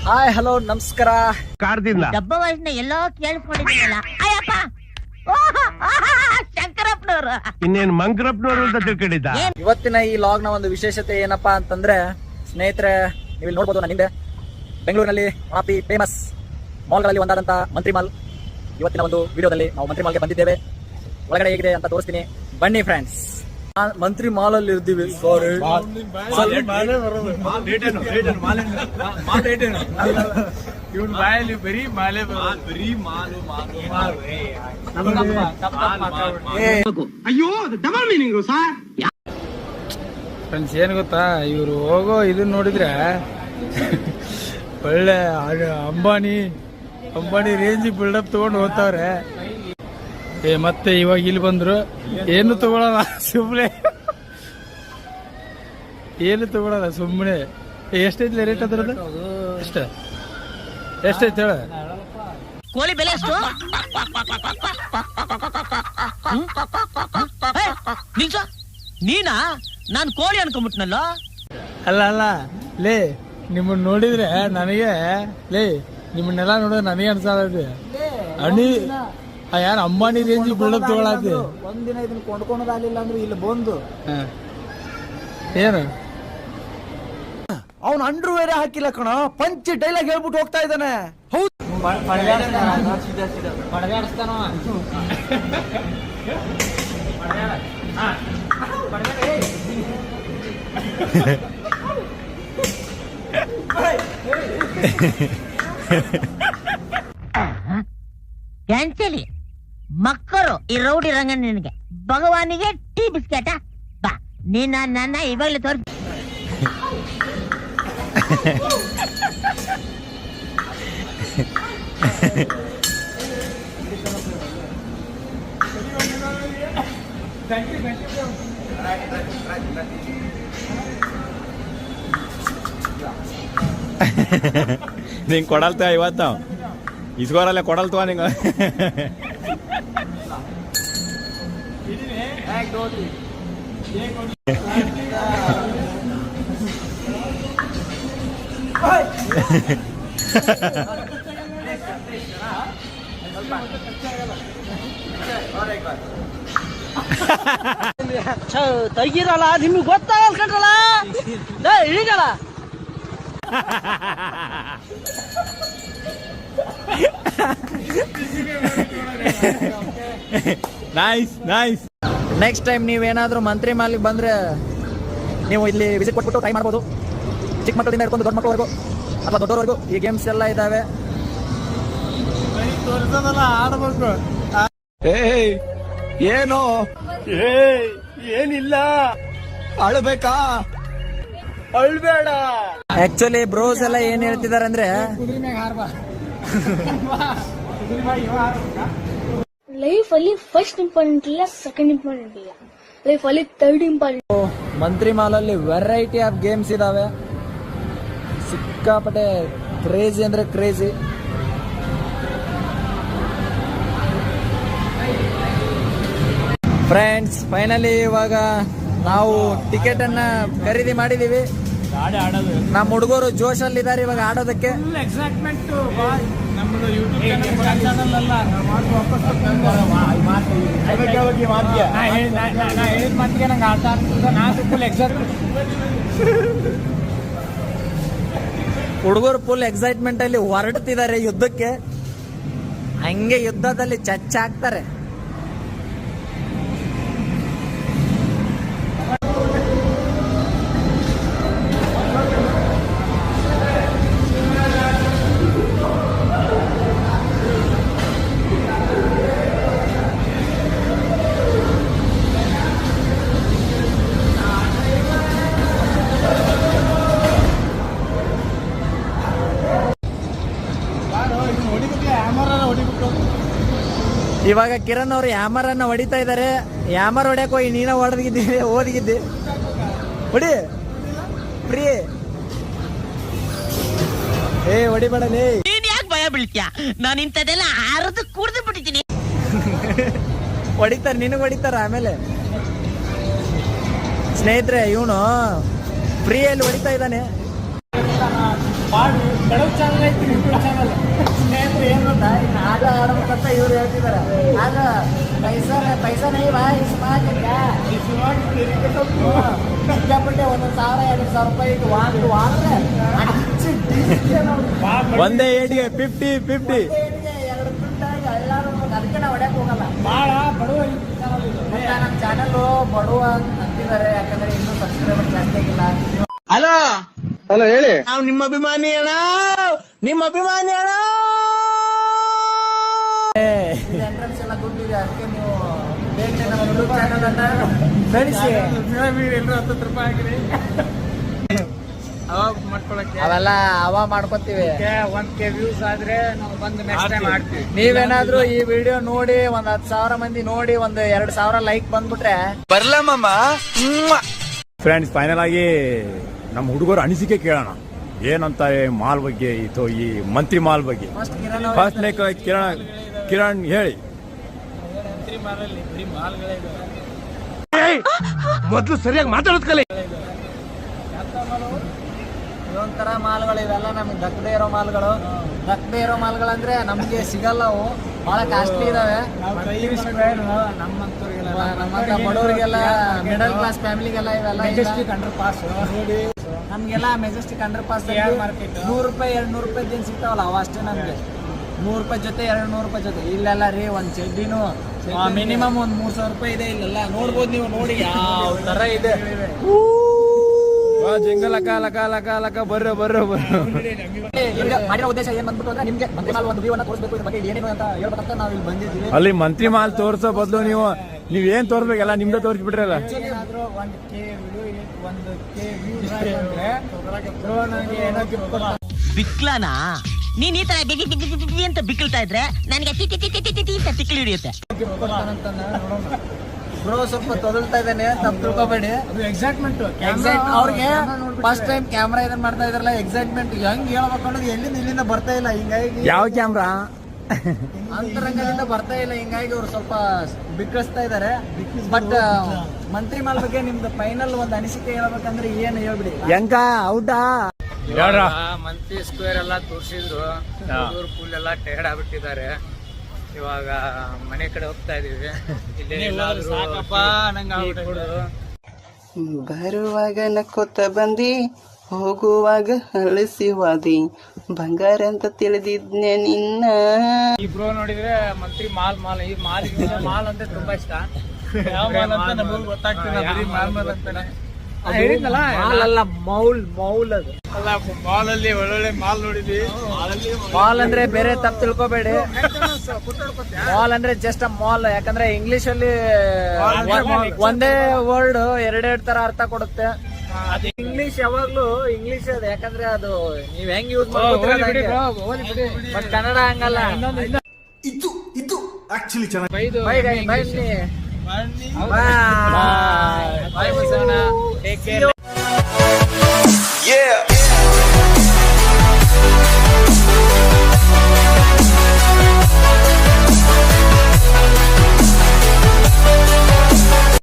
Hi hello ನಮಸ್ಕಾರ. ಕಾರ್ದಿಂದ ಡಬ್ಬ ವಾಯ್ಸ್ನ ಎಲ್ಲೋ ಕೇಳಿಸ್ಕೊಂಡಿದ್ದೀನಲ್ಲ ಅಯ್ಯಪ್ಪ ಶಂಕರಪ್ಪನವರು ಇನ್ನೇನು ಮಂಕರಪ್ಪನವರು ಅಂತ ತಿಳ್ಕೊಂಡಿದ್ದ. ಇವತ್ತಿನ ಈ ಲಾಗ್ ನ ಒಂದು ವಿಶೇಷತೆ ಏನಪ್ಪಾ ಅಂತಂದ್ರೆ ಸ್ನೇಹಿತರೆ, ನೀವು ಇಲ್ಲಿ ನೋಡ್ಬೋದು ನನ್ನ ಹಿಂದೆ ಬೆಂಗಳೂರಿನಲ್ಲಿ ಆಪಿ ಫೇಮಸ್ ಮಾಲ್ಗಳಲ್ಲಿ ಒಂದಾದಂತ ಮಂತ್ರಿ ಮಾಲ್. ಇವತ್ತಿನ ಒಂದು ವಿಡಿಯೋದಲ್ಲಿ ನಾವು ಮಂತ್ರಿ ಮಾಲ್ಗೆ ಬಂದಿದ್ದೇವೆ. ಒಳಗಡೆ ಹೇಗಿದೆ ಅಂತ ತೋರಿಸ್ತೀನಿ, ಬನ್ನಿ ಫ್ರೆಂಡ್ಸ್. ಮಂತ್ರಿ ಮಾಲ್ ಅಲ್ಲಿ ಇರ್ತೀವಿ. ಅಯ್ಯೋ ಡಬಲ್ ಮೀನಿಂಗ್ ಸರ್. ಫ್ರೆಂಡ್ಸ್ ಏನ್ ಗೊತ್ತಾ, ಇವ್ರು ಹೋಗೋ ಇದನ್ನ ನೋಡಿದ್ರೆ ಒಳ್ಳೆ ಅಂಬಾನಿ ರೇಂಜ್ ಬಿಲ್ಡಪ್ ತಗೊಂಡು ಹೋಗ್ತಾವ್ರೆ. ಮತ್ತೆ ಇವಾಗ ಇಲ್ಲಿ ಬಂದ್ರು ಏನು ತಗೊಳಲ್ಲ, ಸುಮ್ಮನೆ ಏನು ತಗೊಳಲ್ಲ ಸುಮ್ಮನೆ. ಎಷ್ಟೈತಿ ರೇಟ್ ಅದ್ರದ್ದು? ಎಷ್ಟೈತಿ ಹೇಳ? ಕೋಳಿ ಬೆಲೆ ಎಷ್ಟು? ನೀನಾ? ನಾನ್ ಕೋಳಿ ಅನ್ಕೊಂಡ್ಬಿಟ್ನಲ್ಲ. ಅಲ್ಲ ಲೇ, ನಿಮ್ಮನ್ನ ನೋಡಿದ್ರೆ ನನಗೆ ನಿಮ್ಮನ್ನೆಲ್ಲ ನೋಡಿದ್ರೆ ನನಗೆ ಅನ್ಸಾದ ಅಣಿ ಯಾರು ಅಂಬಾನಿ ರೇಂಜ್ ಬಿಲ್ಡಪ್ ತಗೊಳತಿ. ಒಂದಿನ ಇದನ್ನ ಕೊಂಡ್ಕೊಳೋದಾಗಲಿಲ್ಲ ಅಂದ್ರೆ ಇಲ್ಲಿ ಬಂದು ಏನು ಅವ್ನು ಅಂಡ್ರೂ ಬೇರೆ ಹಾಕಿಲ್ಲ ಕಣ, ಪಂಚ್ ಡೈಲಾಗ್ ಹೇಳ್ಬಿಟ್ಟು ಹೋಗ್ತಾ ಇದ್ದಾನೆ. ಹೌದು, ಕ್ಯಾನ್ಸಲಿ ಮಕ್ಕಳು ಈ ರೌಡಿ ರಂಗನ್ ನಿನಗೆ ಭಗವಾನಿಗೆ ಟೀ ಬಿಸ್ಕೆಟ ಬಾ. ನೀನ ನನ್ನ ಇವಾಗಲೇ ತೋರಿಸಿ. ನಿಂಗೆ ಕೊಡಲ್ತ ಇವತ್ತು ಇಸ್ಗೋರಲ್ಲೇ ಕೊಡಲ್ತವ ನಿಂಗೆ. ತೆಗೀರಲ್ಲ, ನಿಮ್ಗೆ ಗೊತ್ತಾಗಲ್ಲ ಕಂಡ್ರಲ್ಲ, ಇಳಿಗಲ್ಲ. ನೈಸ್. ನೆಕ್ಸ್ಟ್ ಟೈಮ್ ನೀವೇನಾದ್ರೂ ಮಂತ್ರಿ ಮಾಲಿಗೆ ಬಂದ್ರೆ ನೀವು ಇಲ್ಲಿ ವಿಸಿಟ್ ಕೊಟ್ಬಿಟ್ಟು ಟ್ರೈ ಮಾಡ್ಬೋದು. ಚಿಕ್ಕ ಮಕ್ಕಳಿಂದ ಹಿಡ್ಕೊಂಡು ದೊಡ್ಡ ಮಕ್ಕಳವರೆಗೂ ಅಥವಾ ದೊಡ್ಡವರೆಗೂ ಈ ಗೇಮ್ಸ್ ಎಲ್ಲ ಇದಾವೆ. ಆಡ್ಬೇಕು. ಏನು ಏನಿಲ್ಲ, ಅಳ್ಬೇಕಾ? ಅಳ್ಬೇಡ. ಆಕ್ಚುಲಿ ಬ್ರೋಸ್ ಎಲ್ಲ ಏನ್ ಹೇಳ್ತಿದಾರೆ ಅಂದ್ರೆ, ಲೈಫ್ ಅಲ್ಲಿ ಫಸ್ಟ್ ಇಂಪಾರ್ಟೆಂಟ್ ಇಲ್ಲ, ಸೆಕೆಂಡ್ ಇಂಪಾರ್ಟೆಂಟ್ ಇಲ್ಲ, ಲೈಫ್ ಅಲ್ಲಿ ಥರ್ಡ್ ಇಂಪಾರ್ಟೆಂಟ್. ಮಂತ್ರಿ ಮಾಲ್ ಅಲ್ಲಿ ವೆರೈಟಿ ಆಫ್ ಗೇಮ್ಸ್ ಇದಾವೆ. ಸಿಕ್ಕಾಪಟ್ಟೆ ಕ್ರೇಜಿ ಅಂದ್ರೆ ಕ್ರೇಜಿ. ಫ್ರೆಂಡ್ಸ್, ಫೈನಲಿ ಇವಾಗ ನಾವು ಟಿಕೆಟ್ ಅನ್ನ ಖರೀದಿ ಮಾಡಿದೀವಿ. ನಮ್ಮ ಹುಡುಗರು ಜೋಶಲ್ಲಿ ಇದ್ದಾರೆ ಇವಾಗ ಆಡೋದಕ್ಕೆ. ಹುಡುಗರು ಫುಲ್ ಎಕ್ಸೈಟ್ಮೆಂಟ್ ಅಲ್ಲಿ ಹೊರಡ್ತಿದ್ದಾರೆ ಯುದ್ಧಕ್ಕೆ. ಹಂಗೆ ಯುದ್ಧದಲ್ಲಿ ಚಚ್ಚಾಕ್ತಾರೆ. ಇವಾಗ ಕಿರಣ್ ಅವರು ಹ್ಯಾಮರ್ ಅನ್ನ ಹೊಡಿತಾ ಇದಾರೆ. ಹ್ಯಾಮರ್ ಹೊಡ್ಯಕ್ ಹೋಗಿ ನೀನ ಓದಿಗಿದ್ದಿ ಹೊಡಿ ಪ್ರೀ. ಹೊಡಿಬೇಡಲೇ. ನೀನ್ ಯಾಕೆ ಭಯ ಬೀಳ್ತೀಯ? ನಾನು ಇಂಥದೆಲ್ಲ ಆರದು ಕುಡ್ದು ಬಿಟ್ಟಿದ್ದೀನಿ. ಹೊಡಿತಾರ, ನಿನಗೆ ಹೊಡಿತಾರ ಆಮೇಲೆ. ಸ್ನೇಹಿತರೆ, ಇವನು ಫ್ರೀಯಲ್ಲಿ ಹೊಡಿತಾ ಇದ್ದಾನೆ. ಸ್ನೇಹಿತರು ಏನ್ ಗೊತ್ತಾ, ಇನ್ನು ಆಟ ಆಡ್ಬೇಕಂತ ಇವ್ರು ಹೇಳ್ತಿದಾರೆ. ಆದ್ರೆ ಪೈಸಾ ನೈ ಭಾಯ್ ಸಿಕ್ಕಾಪಟ್ಟೆ 1,000-2,000 ರೂಪಾಯಿ ವಾಂದ್ರೆ ಒಂದೇ ಏಟಿಗೆ 50 2 ಪ್ರಿಂಟಾಗಿ ಎಲ್ಲಾರು ಅದಕ್ಕೆ ನಾವು ಹೊಡ್ಯಕ್ ಹೋಗಲ್ಲ. ಭಾಳ ಬಡವ ಮತ್ತೆ ನಮ್ಮ ಚಾನಲ್ ಬಡವ ಅಂತಿದ್ದಾರೆ, ಯಾಕಂದ್ರೆ ಇನ್ನೂ ಸಬ್ಸ್ಕ್ರೈಬರ್ ಜಾಸ್ತಿ ಆಗಿಲ್ಲ. ಹಲೋ ಹೇಳಿ. ನಾವು ನಿಮ್ಮ ಅಭಿಮಾನಿ ಅಣ್ಣ, ನಿಮ್ಮ ಅಭಿಮಾನಿ ಅಣ್ಣ. ಎಂಟ್ರೆನ್ಸ್ ಎಲ್ಲ ದುಡ್ಡಿದೆ, ಅದಕ್ಕೆ ನೀವು ಬೇಗ ನಮ್ಮ ಯೂಟ್ಯೂಬ್ ಚಾನಲ್ ಅನ್ನ ಬೆಳೆಸಿ. ಎಲ್ಲರೂ 10 ರೂಪಾಯಿ ಹಾಕಿರಿ ಅವಾಗ ಮಾಡ್ಕೊಳಕ್ಕೆ. ಅವೆಲ್ಲ ಮಾಡ್ಕೊತೀವಿ. 1K ವ್ಯೂಸ್ ಆದ್ರೆ ನಾವು ಬಂದು ನೆಕ್ಸ್ಟ್ ಟೈಮ್ ಮಾಡ್ತೀವಿ. ನೀವೇನಾದ್ರೂ ಈ ವಿಡಿಯೋ ನೋಡಿ 10,000 ಮಂದಿ ನೋಡಿ 2,000 ಲೈಕ್ ಬಂದ್ಬಿಟ್ರೆ ಫ್ರೆಂಡ್ಸ್, ಫೈನಲ್ ಆಗಿ ನಮ್ಮ ಹುಡುಗರ ಅನಿಸಿಕೆ ಕೇಳೋಣ. ಏನಂತ ಮಾಲ್ ಬಗ್ಗೆ, ಈ ಮಂತ್ರಿ ಮಾಲ್ ಬಗ್ಗೆ. ಫಸ್ಟ್ ಲೈಕ್ ಕಿರಣ್ ಹೇಳಿ. ಮಂತ್ರಿ ಮಾಲಲ್ಲಿ ಬರೀ ಮಾಲ್ಗಳೇ ಇದಾವೆ. ಮೊದ್ಲು ಸರಿಯಾಗಿ ಮಾತಾಡೋದ್ ಕಲಿ. ಇದೊಂಥರ ಮಾಲ್ಗಳು ಇವೆಲ್ಲ ನಮ್ಗೆ ದಕ್ಕದೇ ಇರೋ ಮಾಲ್ಗಳು. ದಕ್ಕದೇ ಇರೋ ಮಾಲ್ಗಳಂದ್ರೆ ನಮ್ಗೆ ಸಿಗಲ್ಲ, ಅವು ಬಹಳ ಕಾಸ್ಟ್ಲಿ ಇದಾವೆ. ನಮ್ಮಂತ ಬಡವರಿಗೆಲ್ಲ, ಮಿಡಲ್ ಕ್ಲಾಸ್ ಫ್ಯಾಮಿಲಿಗೆಲ್ಲ ಇವೆಲ್ಲ ಅಂಡರ್ ಪಾಸ್ ನಮ್ಗೆಲ್ಲ ಮೆಜೆಸ್ಟಿಕ್ ಅಂಡರ್ ಪಾಸ್ 100 ರೂಪಾಯಿ 200 ರೂಪಾಯಿ ಏನ್ ಸಿಗ್ತಾವಲ್ಲ ಅವ ಅಷ್ಟೇ ನಮ್ಗೆ. 100 ರೂಪಾಯಿ ಜೊತೆ 200 ರೂಪಾಯಿ ಜೊತೆ. ಇಲ್ಲೆಲ್ಲ ರೀ ಒಂದ್ ಚಡ್ಡಿನೂ ಮಿನಿಮಮ್ 3,000 ರೂಪಾಯಿ ಇದೆ. ಇಲ್ಲೆಲ್ಲ ನೋಡ್ಬೋದು ನೀವು, ನೋಡಿ ಯಾವ ತರ ಇದೆ. ಜಿಂಗ ಲಕ ಲಕ ಲಕ ಲಕ ಬರ್ರ ಈಗ ಮಾಡಿರೋ ಉದ್ದೇಶ ಏನ್ ಬಂದ್ಬಿಟ್ಟು ಅಂದ್ರೆ ನಿಮ್ಗೆ ಮಂತ್ರಿ ಮಾಲ್ ಒಂದು ವ್ಯೂವನ್ನ ತೋರಿಸಬೇಕು, ಇದ್ರ ಬಗ್ಗೆ ಏನೇನು ಅಂತ ಹೇಳ್ಬೇಕಂತ ನಾವು ಇಲ್ಲಿ ಬಂದಿದ್ದೀವಿ. ಅಲ್ಲಿ ಮಂತ್ರಿ ಮಾಲ್ ತೋರ್ಸೋ ಬದಲು ನೀವೇನ್ ತೋರ್ಸ್ಬೇಕಲ್ಲ, ನಿಮ್ದೇ ತೋರಿಸ್ಬಿಟ್ರಲ್ಲ. ಏನಾದ್ರೂ 1K ವಿಡಿಯೋ 1K ವ್ಯೂಸ್ ಅಂದ್ರೆ ನನಗೆ ಏನೋ ಗಿಫ್ಟ್ ಕೊಡ್ತಾರೆ. ಬಿಕ್ಲನಾ ನೀನ್ ಈ ತರ ಬಿಗಿ ಬಿಗಿ ಬಿಗಿ ಬಿಗಿ ಅಂತ ಬಿಕ್ಕಳ್ತಾ ಇದ್ರೆ ನನಗೆ T T T T T T ಅಂತ ತಿಕ್ಲಿ ಹಿಡಿಯುತ್ತೆ. ಗಿಫ್ಟ್ ಕೊಡ್ತಾನಂತ ನೋಡೋಣ. ಬ್ರೋ ಸ್ವಲ್ಪ ತೊದಲ್ತಾ ಇದ್ದಾನೆ, ತಪ್ಪು ತಿಳ್ಕೊಬೇಡಿ. ಎಕ್ಸೈಟ್ಮೆಂಟ್ ಅವ್ರಿಗೆ ಫಸ್ಟ್ ಟೈಮ್ ಕ್ಯಾಮ್ರಾ ಇದನ್ನ ಮಾಡ್ತಾ ಇದ್ರಲ್ಲ, ಎಕ್ಸೈಟ್ಮೆಂಟ್ ಹೆಂಗ್ ಹೇಳ್ಬೇಕು ಅನ್ನೋದು ಇಲ್ಲಿಂದ ಬರ್ತಾ ಇಲ್ಲ. ಹಿಂಗಾಗಿ ಯಾವ ಕ್ಯಾಮ್ರಾ ಅಂತರಂಗದಿಂದ ಬರ್ತಾ ಇಲ್ಲ, ಹಿಂಗಾಗಿ ಅವ್ರು ಸ್ವಲ್ಪ ಬಿಕ್ಕಳಿಸ್ತಾ ಇದಾರೆ. ಬಟ್ ಮಂತ್ರಿ ಮಾಲ್ ಬಗ್ಗೆ ನಿಮ್ದು ಫೈನಲ್ ಒಂದು ಅನಿಸಿಕೆ ಹೇಳ್ಬೇಕಂದ್ರೆ ಏನ್ ಹೇಳ್ಬಿಡಿ. ಹೆಂಗ ಔಟಾ ಮಂತ್ರಿ ಸ್ಕ್ವೇರ್ ಎಲ್ಲ ತೋರಿಸಿದ್ರು, ಫುಲ್ ಎಲ್ಲ ಟೈರ್ಡ್ ಆಗ್ಬಿಟ್ಟಿದ್ದಾರೆ. ಇವಾಗ ಮನೆ ಕಡೆ ಹೋಗ್ತಾ ಇದೀವಿ. ಬರುವಾಗ ನಕ್ಕೋತ ಬಂದಿ, ಹೋಗುವಾಗ ಅಳಿಸಿವಾದಿ, ಬಂಗಾರ ಅಂತ ತಿಳಿದಿದ್ನೆ ನಿನ್ನ. ಇಬ್ರು ನೋಡಿದ್ರೆ ಮಂತ್ರಿ ಮಾಲ್ ಈ ಮಾಲ್ ಅಂದ್ರೆ ತುಂಬಾ ಇಷ್ಟ. ಯಾವ ಮಾಲ್ ಅಂತ ನಮಗೂ ಗೊತ್ತಾಗ್ತಿಲ್ಲ, ಮಾಲ್ ಅಂತಾನೆ ಹೇಳಿದ್ನಲ್ಲ. ಮೌಲ್ ಅದು ಅಲ್ಲ, ಮಾಲ್ ಅಲ್ಲಿ ಒಳ್ಳೊಳ್ಳೆ ಮಾಲ್ ನೋಡಿದ್ವಿ. ಮಾಲ್ ಅಂದ್ರೆ ಬೇರೆ ತಪ್ಪು ತಿಳ್ಕೊಬೇಡಿ. ಮಾಲ್ ಅಂದ್ರೆ ಜಸ್ಟ್ ಮಾಲ್, ಯಾಕಂದ್ರೆ ಇಂಗ್ಲಿಷ್ ಅಲ್ಲಿ ಒಂದೇ ವರ್ಡ್ ಎರಡೆರಡು ತರ ಅರ್ಥ ಕೊಡುತ್ತೆ. ಇಂಗ್ಲಿಷ್ ಯಾವಾಗ್ಲೂ ಇಂಗ್ಲಿಷ್ ಅದು, ಯಾಕಂದ್ರೆ ಅದು ನೀವ್ ಹೆಂಗ್ ಯೂಸ್ ಮಾಡ್ತೀರಿ. ಬಟ್ ಕನ್ನಡ ಹಂಗಲ್ಲ. ಇದು ಆಕ್ಚುಲಿ ಚೆನ್ನಾಗಿ. ಬಾಯ್. Take care. Yeah.